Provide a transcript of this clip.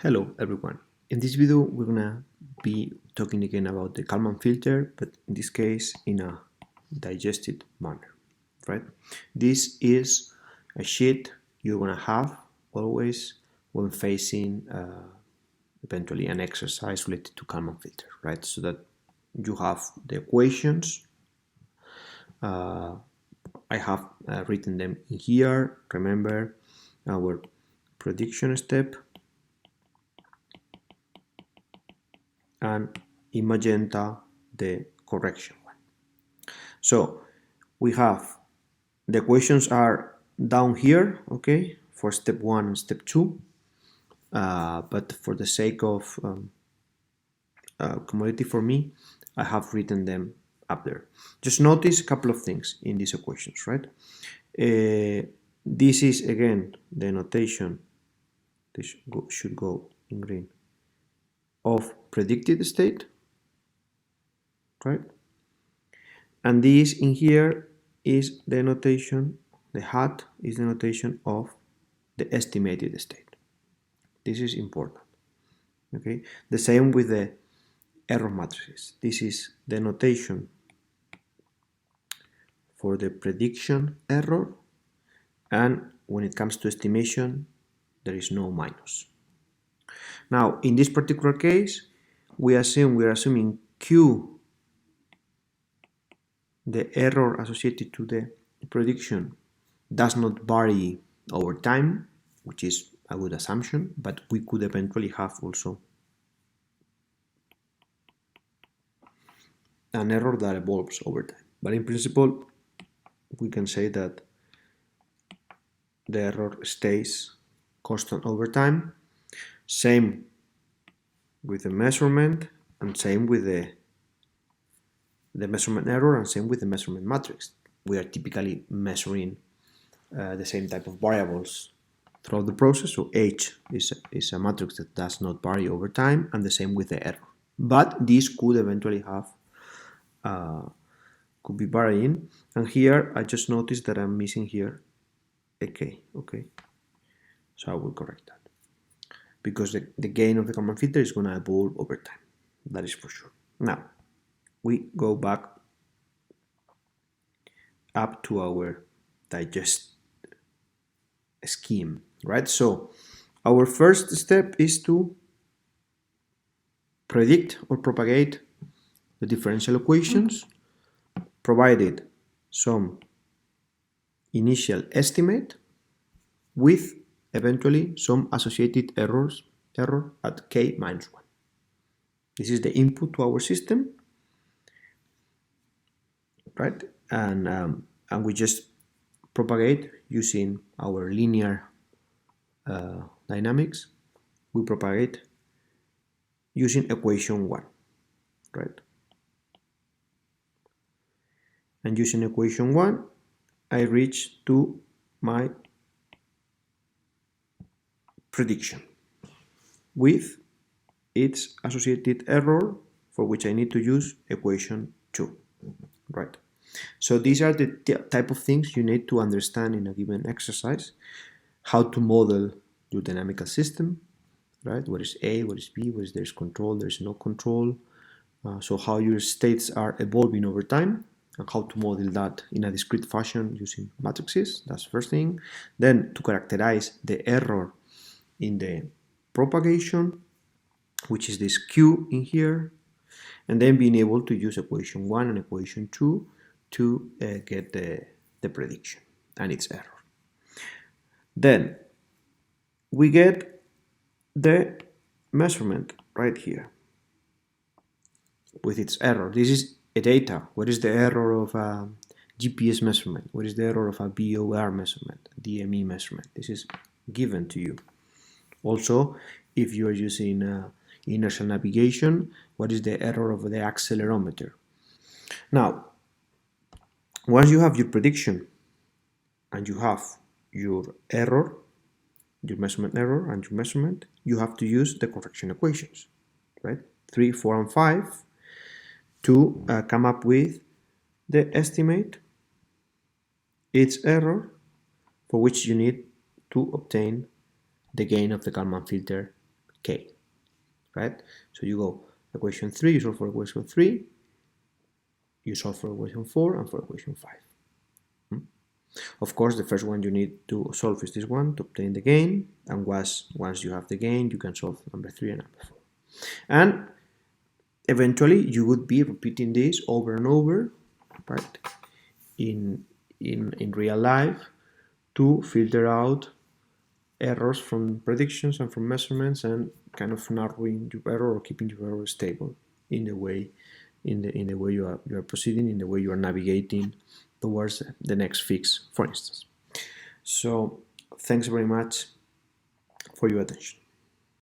Hello everyone. In this video we're gonna be talking again about the Kalman filter, but in this case in a digested manner, right? This is a sheet you're gonna have always when facing eventually an exercise related to Kalman filter, right? So that you have the equations. I have written them in here. Remember our prediction step, and in magenta the correction one. So we have the equations are down here, okay, for step 1 and step 2, but for the sake of commodity for me, I have written them up there. Just notice a couple of things in these equations, right? This is again the notation, this should go in green, of predicted state, right? And this in here is the notation, the hat is the notation of the estimated state. This is important, okay? The same with the error matrices. This is the notation for the prediction error, and when it comes to estimation, there is no minus. Now, in this particular case, we are assuming Q, the error associated to the prediction, does not vary over time, which is a good assumption, but we could eventually have also an error that evolves over time. But in principle, we can say that the error stays constant over time. Same with the measurement, and same with the measurement error, and same with the measurement matrix. We are typically measuring the same type of variables throughout the process, so H is a matrix that does not vary over time, and the same with the error. But this could eventually have could be varying, and here I just noticed that I'm missing here a K, okay, so I will correct that, because the gain of the Kalman filter is going to evolve over time, that is for sure. Now we go back up to our digest scheme, right? So our first step is to predict or propagate the differential equations, provided some initial estimate with eventually some associated error at k minus 1. This is the input to our system, right? And we just propagate using our linear dynamics. We propagate using equation 1, right? And using equation 1, I reach to my prediction with its associated error, for which I need to use equation 2, right? So these are the type of things you need to understand in a given exercise: how to model your dynamical system, right? What is A, what is B, there's control, there's no control. So how your states are evolving over time, and how to model that in a discrete fashion using matrices. That's the first thing. Then to characterize the error in the propagation, which is this Q in here, and then being able to use equation 1 and equation 2 to get the prediction and its error. Then we get the measurement right here with its error. This is a data. What is the error of a GPS measurement? What is the error of a BOR measurement, DME measurement? This is given to you. Also, if you are using inertial navigation, what is the error of the accelerometer? Now, once you have your prediction and you have your error, your measurement error and your measurement, you have to use the correction equations, right? 3, 4, and 5 to come up with the estimate, its error, for which you need to obtain the gain of the Kalman filter k, right? So you go equation 3, you solve for equation 3, you solve for equation 4 and for equation 5. Of course, the first one you need to solve is this one to obtain the gain, and once you have the gain, you can solve number 3 and number 4. And eventually, you would be repeating this over and over, right, in real life to filter out errors from predictions and from measurements and kind of narrowing your error or keeping your error stable in the way you are proceeding, in the way you are navigating towards the next fix, for instance. So thanks very much for your attention.